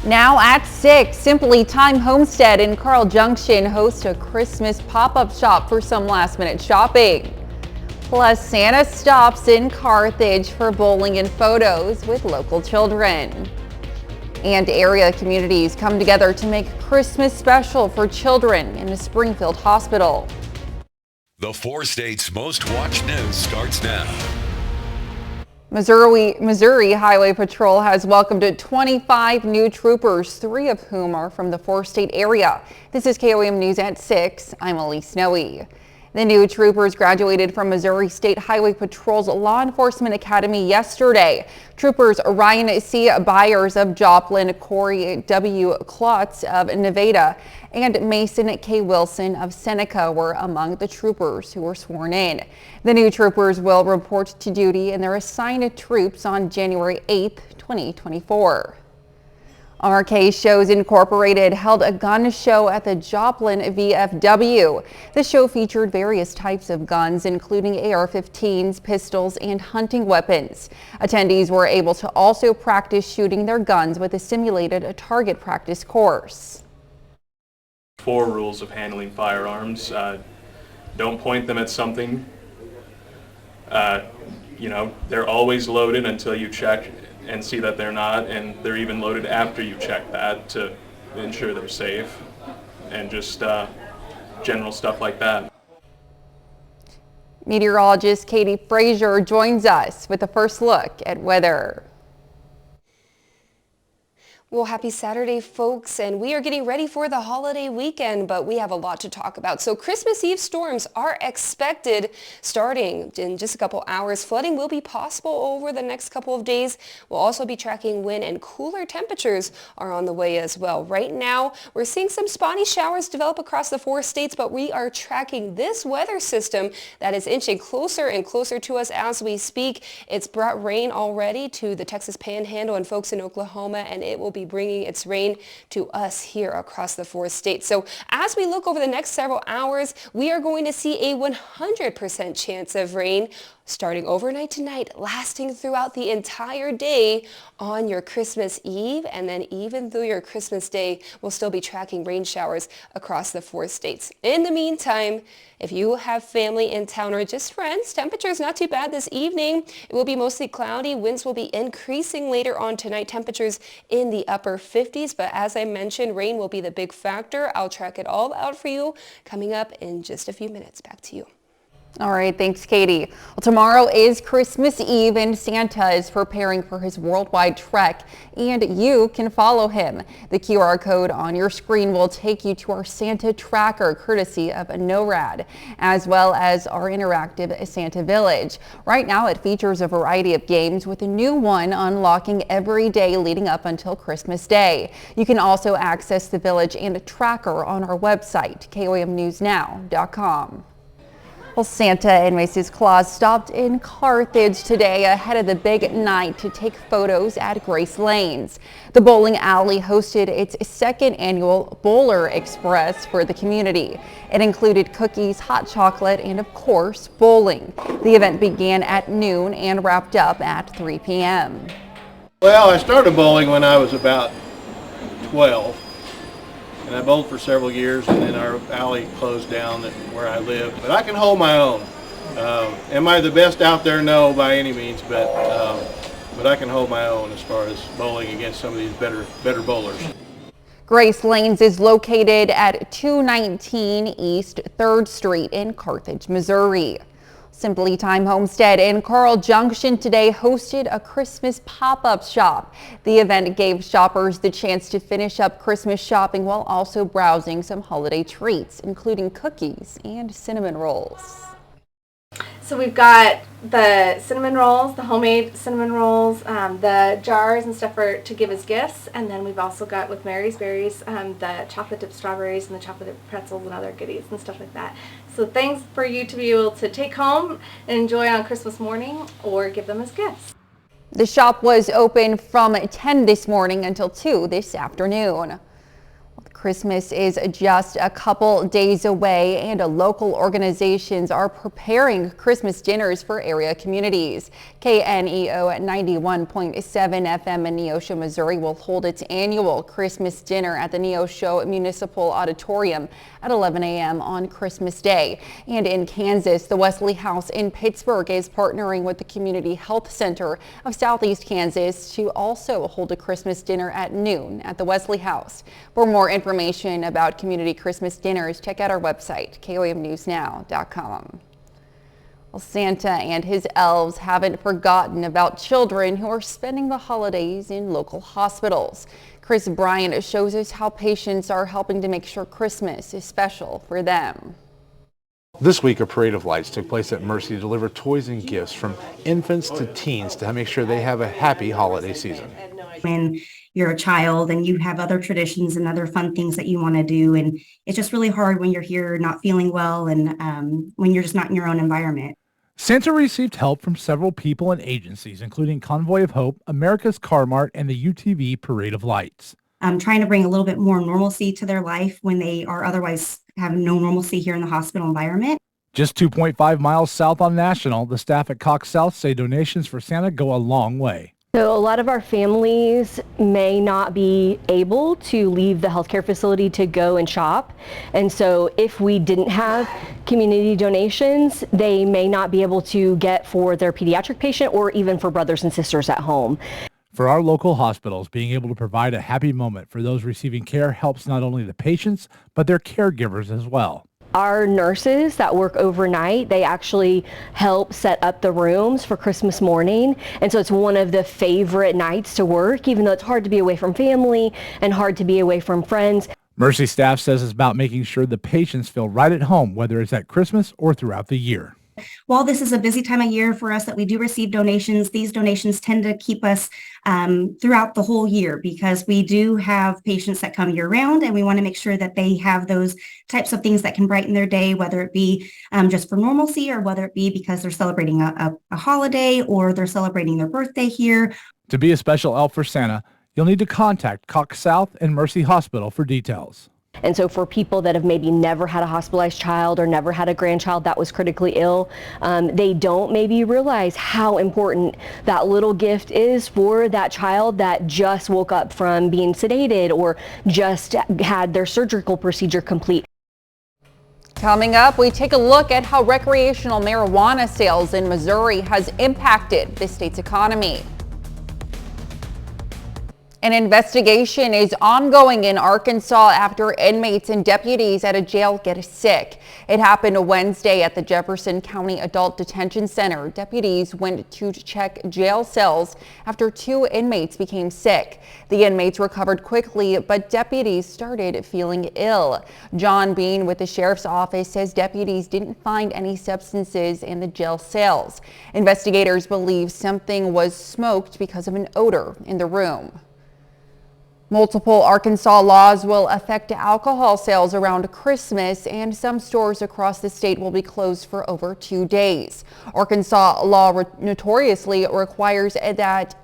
Now at 6, Simply Time Homestead in Carl Junction hosts a Christmas pop-up shop for some last-minute shopping. Plus, Santa stops in Carthage for bowling and photos with local children. And area communities come together to make Christmas special for children in the Springfield Hospital. The 4 states' most watched news starts now. Missouri Highway Patrol has welcomed 25 new troopers, 3 of whom are from the 4-state area. This is KOAM News at 6. I'm Elise Snowy. The new troopers graduated from Missouri State Highway Patrol's Law Enforcement Academy yesterday. Troopers Ryan C. Byers of Joplin, Corey W. Klotz of Nevada, and Mason K. Wilson of Seneca were among the troopers who were sworn in. The new troopers will report to duty in their assigned troops on January 8, 2024. RK Shows Incorporated held a gun show at the Joplin VFW. The show featured various types of guns, including AR-15s, pistols, and hunting weapons. Attendees were able to also practice shooting their guns with a simulated target practice course. 4 rules of handling firearms. Don't point them at something. They're always loaded until you check and see that they're not, and they're even loaded after you check that to ensure they're safe, and just general stuff like that. Meteorologist Katie Frazier joins us with a first look at weather. Well, happy Saturday, folks, and we are getting ready for the holiday weekend, but we have a lot to talk about. So Christmas Eve storms are expected starting in just a couple hours. Flooding will be possible over the next couple of days. We'll also be tracking wind, and cooler temperatures are on the way as well. Right now, we're seeing some spotty showers develop across the 4 states, but we are tracking this weather system that is inching closer and closer to us as we speak. It's brought rain already to the Texas Panhandle and folks in Oklahoma, and it will be bringing its rain to us here across the 4 states. So as we look over the next several hours, we are going to see a 100% chance of rain starting overnight tonight, lasting throughout the entire day on your Christmas Eve, and then even through your Christmas Day, we'll still be tracking rain showers across the 4 states. In the meantime, if you have family in town or just friends, temperatures not too bad this evening. It will be mostly cloudy. Winds will be increasing later on tonight. Temperatures in the upper 50s, but as I mentioned, rain will be the big factor. I'll track it all out for you coming up in just a few minutes. Back to you. All right, thanks, Katie. Well, tomorrow is Christmas Eve, and Santa is preparing for his worldwide trek, and you can follow him. The QR code on your screen will take you to our Santa tracker, courtesy of NORAD, as well as our interactive Santa Village. Right now, it features a variety of games, with a new one unlocking every day leading up until Christmas Day. You can also access the village and the tracker on our website, KOAMnewsnow.com. Well, Santa and Mrs. Claus stopped in Carthage today ahead of the big night to take photos at Grace Lanes. The bowling alley hosted its 2nd annual Bowler Express for the community. It included cookies, hot chocolate, and of course, bowling. The event began at noon and wrapped up at 3 p.m. Well, I started bowling when I was about 12. And I bowled for several years, and then our alley closed down where I live. But I can hold my own. Am I the best out there? No, by any means, but I can hold my own as far as bowling against some of these better bowlers. Grace Lanes is located at 219 East 3rd Street in Carthage, Missouri. Simply Time Homestead in Carl Junction today hosted a Christmas pop-up shop. The event gave shoppers the chance to finish up Christmas shopping while also browsing some holiday treats, including cookies and cinnamon rolls. So we've got the cinnamon rolls, the homemade cinnamon rolls, the jars and stuff to give as gifts, and then we've also got with Mary's Berries the chocolate dipped strawberries and the chocolate dipped pretzels and other goodies and stuff like that. So things for you to be able to take home and enjoy on Christmas morning or give them as gifts. The shop was open from 10 this morning until 2 this afternoon. Christmas is just a couple days away, and local organizations are preparing Christmas dinners for area communities. KNEO at 91.7 FM in Neosho, Missouri will hold its annual Christmas dinner at the Neosho Municipal Auditorium at 11 a.m. on Christmas Day. And in Kansas, the Wesley House in Pittsburgh is partnering with the Community Health Center of Southeast Kansas to also hold a Christmas dinner at noon at the Wesley House. For more information about community Christmas dinners, check out our website, KOAMnewsnow.com. Well, Santa and his elves haven't forgotten about children who are spending the holidays in local hospitals. Chris Bryant shows us how patients are helping to make sure Christmas is special for them. This week, a parade of lights took place at Mercy to deliver toys and gifts from infants to teens to make sure they have a happy holiday season. When you're a child and you have other traditions and other fun things that you want to do, and it's just really hard when you're here not feeling well and when you're just not in your own environment. Santa received help from several people and agencies, including Convoy of Hope, America's Car Mart, and the UTV Parade of Lights. Trying to bring a little bit more normalcy to their life when they are otherwise have no normalcy here in the hospital environment. Just 2.5 miles south on National, the staff at Cox South say donations for Santa go a long way. So a lot of our families may not be able to leave the healthcare facility to go and shop. And so if we didn't have community donations, they may not be able to get for their pediatric patient or even for brothers and sisters at home. For our local hospitals, being able to provide a happy moment for those receiving care helps not only the patients, but their caregivers as well. Our nurses that work overnight, they actually help set up the rooms for Christmas morning. And so it's one of the favorite nights to work, even though it's hard to be away from family and hard to be away from friends. Mercy staff says it's about making sure the patients feel right at home, whether it's at Christmas or throughout the year. While this is a busy time of year for us that we do receive donations, these donations tend to keep us throughout the whole year because we do have patients that come year round, and we want to make sure that they have those types of things that can brighten their day, whether it be just for normalcy or whether it be because they're celebrating a holiday or they're celebrating their birthday here. To be a special elf for Santa, you'll need to contact Cox South and Mercy Hospital for details. And so for people that have maybe never had a hospitalized child or never had a grandchild that was critically ill, they don't maybe realize how important that little gift is for that child that just woke up from being sedated or just had their surgical procedure complete. Coming up, we take a look at how recreational marijuana sales in Missouri has impacted the state's economy. An investigation is ongoing in Arkansas after inmates and deputies at a jail get sick. It happened Wednesday at the Jefferson County Adult Detention Center. Deputies went to check jail cells after 2 inmates became sick. The inmates recovered quickly, but deputies started feeling ill. John Bean with the sheriff's office says deputies didn't find any substances in the jail cells. Investigators believe something was smoked because of an odor in the room. Multiple Arkansas laws will affect alcohol sales around Christmas, and some stores across the state will be closed for over 2 days. Arkansas law notoriously requires that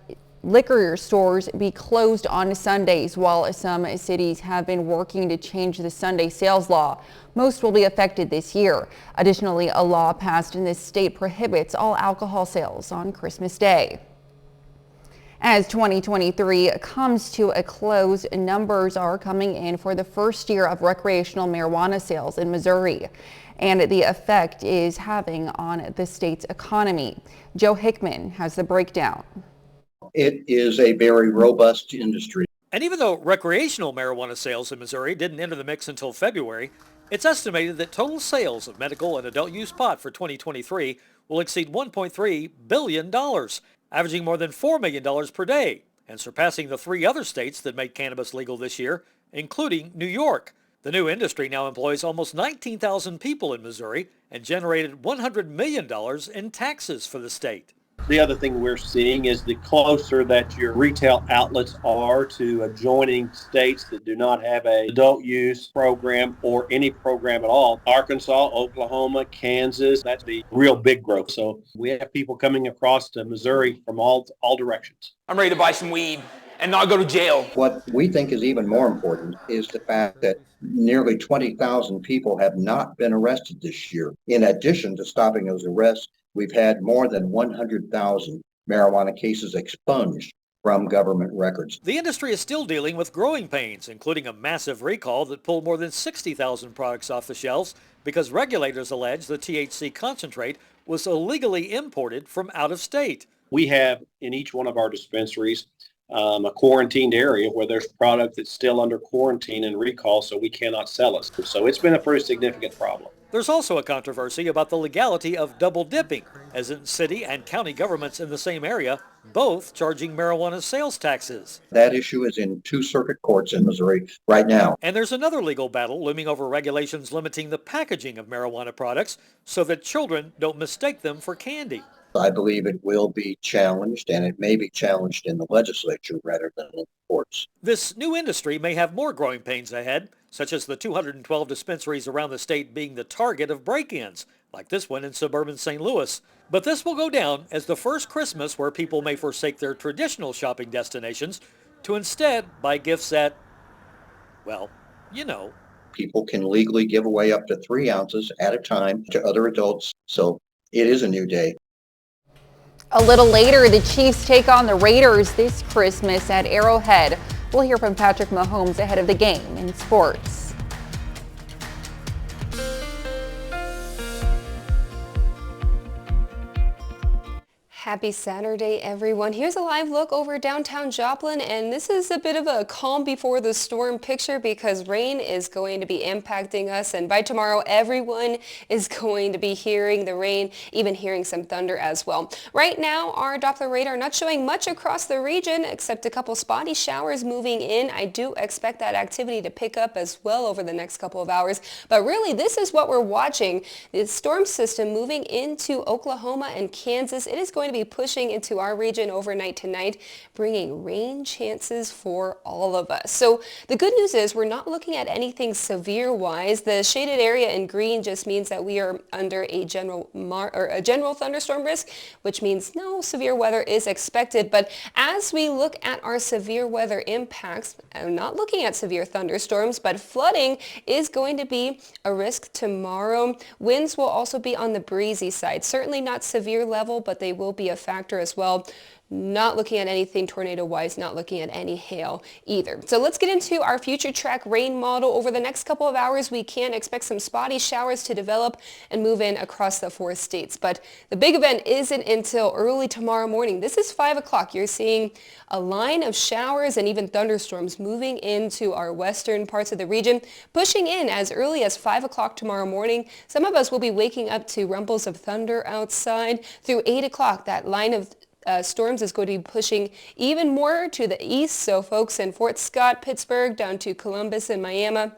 liquor stores be closed on Sundays, while some cities have been working to change the Sunday sales law. Most will be affected this year. Additionally, a law passed in this state prohibits all alcohol sales on Christmas Day. As 2023 comes to a close, numbers are coming in for the first year of recreational marijuana sales in Missouri, and the effect is having on the state's economy. Joe Hickman has the breakdown. It is a very robust industry. And even though recreational marijuana sales in Missouri didn't enter the mix until February, it's estimated that total sales of medical and adult use pot for 2023 will exceed $1.3 billion. Averaging more than $4 million per day, and surpassing the 3 other states that made cannabis legal this year, including New York. The new industry now employs almost 19,000 people in Missouri and generated $100 million in taxes for the state. The other thing we're seeing is the closer that your retail outlets are to adjoining states that do not have an adult use program or any program at all. Arkansas, Oklahoma, Kansas, that's the real big growth. So we have people coming across to Missouri from all directions. I'm ready to buy some weed. and not go to jail. What we think is even more important is the fact that nearly 20,000 people have not been arrested this year. In addition to stopping those arrests, we've had more than 100,000 marijuana cases expunged from government records. The industry is still dealing with growing pains, including a massive recall that pulled more than 60,000 products off the shelves because regulators allege the THC concentrate was illegally imported from out of state. We have in each one of our dispensaries a quarantined area where there's product that's still under quarantine and recall, so we cannot sell it. So it's been a pretty significant problem. There's also a controversy about the legality of double dipping, as in city and county governments in the same area, both charging marijuana sales taxes. That issue is in 2 circuit courts in Missouri right now. And there's another legal battle looming over regulations limiting the packaging of marijuana products so that children don't mistake them for candy. I believe it will be challenged, and it may be challenged in the legislature rather than in the courts. This new industry may have more growing pains ahead, such as the 212 dispensaries around the state being the target of break-ins, like this one in suburban St. Louis. But this will go down as the first Christmas where people may forsake their traditional shopping destinations to instead buy gifts at, well, you know. People can legally give away up to 3 ounces at a time to other adults, so it is a new day. A little later, the Chiefs take on the Raiders this Christmas at Arrowhead. We'll hear from Patrick Mahomes ahead of the game in sports. Happy Saturday, everyone. Here's a live look over downtown Joplin, and this is a bit of a calm before the storm picture because rain is going to be impacting us, and by tomorrow, everyone is going to be hearing the rain, even hearing some thunder as well. Right now, our Doppler radar not showing much across the region except a couple spotty showers moving in. I do expect that activity to pick up as well over the next couple of hours, but really, this is what we're watching. The storm system moving into Oklahoma and Kansas. It is going to be pushing into our region overnight tonight, bringing rain chances for all of us. So the good news is we're not looking at anything severe wise. The shaded area in green just means that we are under a general thunderstorm risk, which means no severe weather is expected. But as we look at our severe weather impacts, I'm not looking at severe thunderstorms, but flooding is going to be a risk tomorrow. Winds will also be on the breezy side. Certainly not severe level, but they will be a factor as well. Not looking at anything tornado-wise, not looking at any hail either. So let's get into our future track rain model. Over the next couple of hours, we can expect some spotty showers to develop and move in across the 4 states. But the big event isn't until early tomorrow morning. This is 5 o'clock. You're seeing a line of showers and even thunderstorms moving into our western parts of the region, pushing in as early as 5 o'clock tomorrow morning. Some of us will be waking up to rumbles of thunder outside. Through 8 o'clock, that line of storms is going to be pushing even more to the east. So folks in Fort Scott, Pittsburgh, down to Columbus and Miami,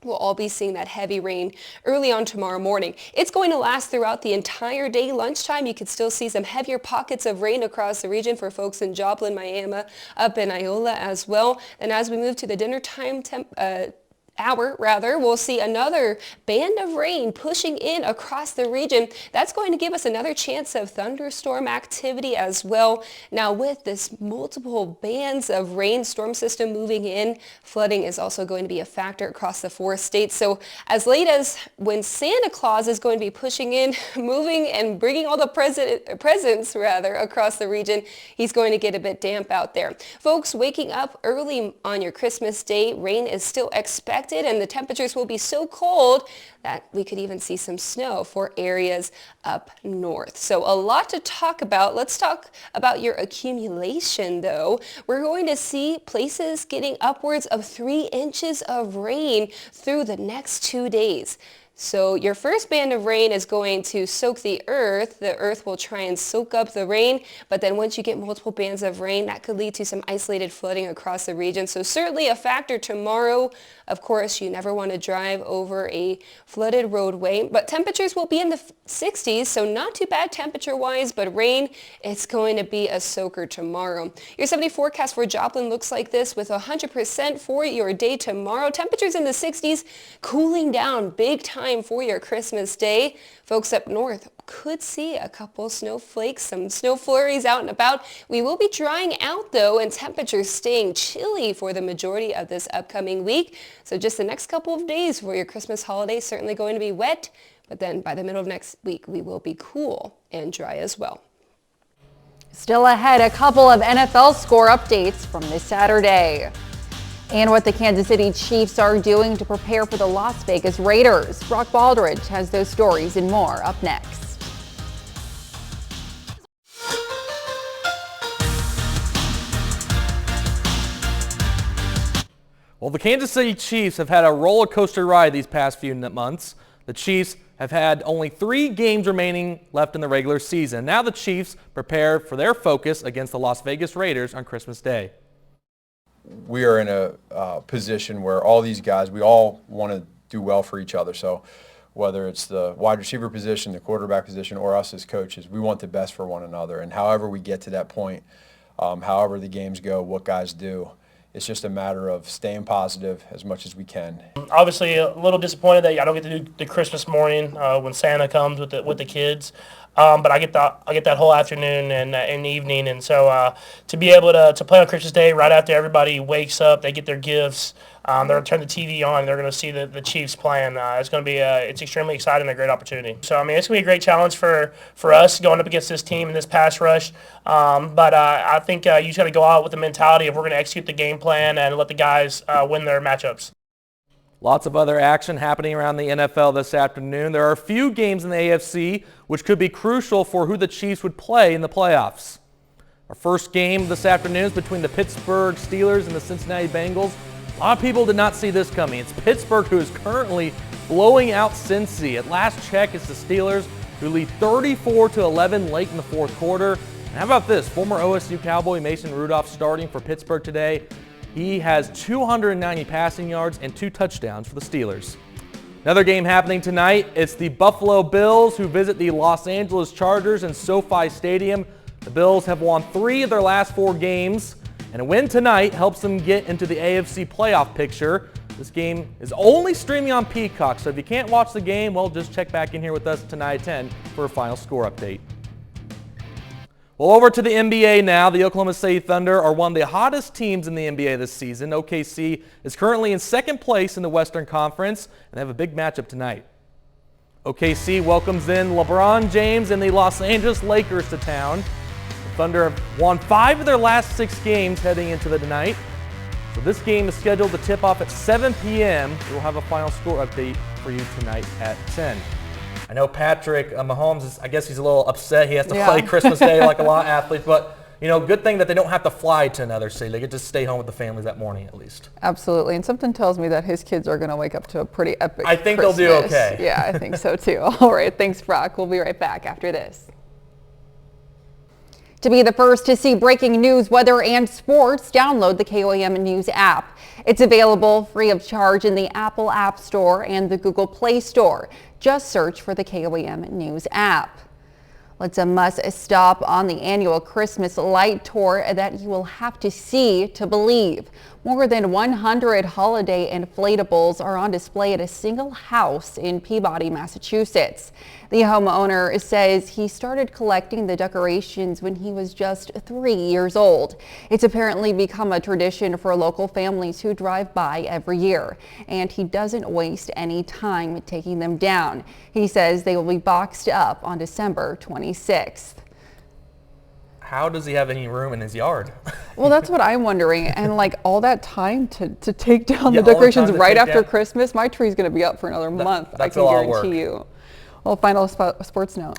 we'll all be seeing that heavy rain early on tomorrow morning. It's going to last throughout the entire day. Lunchtime, you could still see some heavier pockets of rain across the region for folks in Joplin, Miami, up in Iola as well. And as we move to the dinner time we'll see another band of rain pushing in across the region. That's going to give us another chance of thunderstorm activity as well. Now with this multiple bands of rain storm system moving in, flooding is also going to be a factor across the 4 states. So as late as when Santa Claus is going to be pushing in, moving and bringing all the presents across the region, he's going to get a bit damp out there. Folks waking up early on your Christmas day, rain is still expected, and the temperatures will be so cold that we could even see some snow for areas up north. So a lot to talk about. Let's talk about your accumulation though. We're going to see places getting upwards of 3 inches of rain through the next 2 days. So your first band of rain is going to soak the earth. The earth will try and soak up the rain, but then once you get multiple bands of rain, that could lead to some isolated flooding across the region. So certainly a factor tomorrow. Of course, you never want to drive over a flooded roadway, but temperatures will be in the 60s, so not too bad temperature-wise, but rain, it's going to be a soaker tomorrow. Your 7-day forecast for Joplin looks like this with 100% for your day tomorrow. Temperatures in the 60s, cooling down big time time for your Christmas day. Folks up north could see a couple snowflakes, some snow flurries out and about. We will be drying out though, and temperatures staying chilly for the majority of this upcoming week. So just the next couple of days for your Christmas holiday, certainly going to be wet, but then by the middle of next week we will be cool and dry as well. Still ahead, a couple of NFL score updates from this Saturday. And what the Kansas City Chiefs are doing to prepare for the Las Vegas Raiders. Brock Baldridge has those stories and more up next. Well, the Kansas City Chiefs have had a roller coaster ride these past few months. The Chiefs have had only 3 games remaining left in the regular season. Now the Chiefs prepare for their focus against the Las Vegas Raiders on Christmas Day. We are in a position where all these guys, we all want to do well for each other. So whether it's the wide receiver position, the quarterback position, or us as coaches, we want the best for one another. And however we get to that point, however the games go, what guys do, it's just a matter of staying positive as much as we can. Obviously, a little disappointed that I don't get to do the Christmas morning when Santa comes with the kids. But I get that whole afternoon and evening, and so to be able to play on Christmas Day right after everybody wakes up, they get their gifts, they're going to turn the TV on, they're going to see the Chiefs playing. It's going to be it's extremely exciting and a great opportunity. So I mean, it's going to be a great challenge for us going up against this team in this pass rush. But I think you just got to go out with the mentality of we're going to execute the game plan and let the guys win their matchups. Lots of other action happening around the NFL this afternoon. There are a few games in the AFC which could be crucial for who the Chiefs would play in the playoffs. Our first game this afternoon is between the Pittsburgh Steelers and the Cincinnati Bengals. A lot of people did not see this coming. It's Pittsburgh who is currently blowing out Cincy. At last check, it's the Steelers who lead 34-11 late in the fourth quarter. And how about this? Former OSU Cowboy Mason Rudolph starting for Pittsburgh today. He has 290 passing yards and 2 touchdowns for the Steelers. Another game happening tonight. It's the Buffalo Bills who visit the Los Angeles Chargers in SoFi Stadium. The Bills have won 3 of their last 4 games, and a win tonight helps them get into the AFC playoff picture. This game is only streaming on Peacock, so if you can't watch the game, well, just check back in here with us tonight at 10 for a final score update. Well, over to the NBA now. The Oklahoma City Thunder are one of the hottest teams in the NBA this season. OKC is currently in second place in the Western Conference, and they have a big matchup tonight. OKC welcomes in LeBron James and the Los Angeles Lakers to town. The Thunder have won 5 of their last 6 games heading into the night. So this game is scheduled to tip off at 7 p.m. We'll have a final score update for you tonight at 10. I know Patrick Mahomes, I guess he's a little upset he has to play Christmas Day like a lot of athletes, but you know, good thing that they don't have to fly to another city. They get to stay home with the families that morning at least. Absolutely, and something tells me that his kids are going to wake up to a pretty epic I think Christmas. They'll do okay. Yeah, I think so too. All right, thanks Brock. We'll be right back after this. To be the first to see breaking news, weather, and sports, download the KOAM News app. It's available free of charge in the Apple App Store and the Google Play Store. Just search for the KOAM News app. It's a must stop on the annual Christmas light tour that you will have to see to believe. More than 100 holiday inflatables are on display at a single house in Peabody, Massachusetts. The homeowner says he started collecting the decorations when he was just 3 years old. It's apparently become a tradition for local families who drive by every year, and he doesn't waste any time taking them down. He says they will be boxed up on December 26th. How does he have any room in his yard? Well, that's what I'm wondering. And like all that time to take down the decorations right after Christmas, my tree's going to be up for another month. I can guarantee you. Well, final sports note.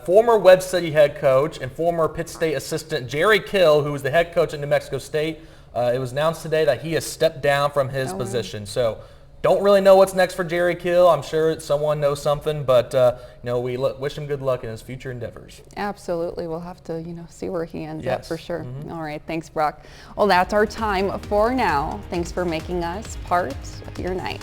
Former Webb City head coach and former Pitt State assistant Jerry Kill, who was the head coach at New Mexico State, it was announced today that he has stepped down from his position. So don't really know what's next for Jerry Kill. I'm sure someone knows something, but we wish him good luck in his future endeavors. Absolutely. We'll have to, see where he ends up for sure. All right. Thanks, Brock. Well, that's our time for now. Thanks for making us part of your night.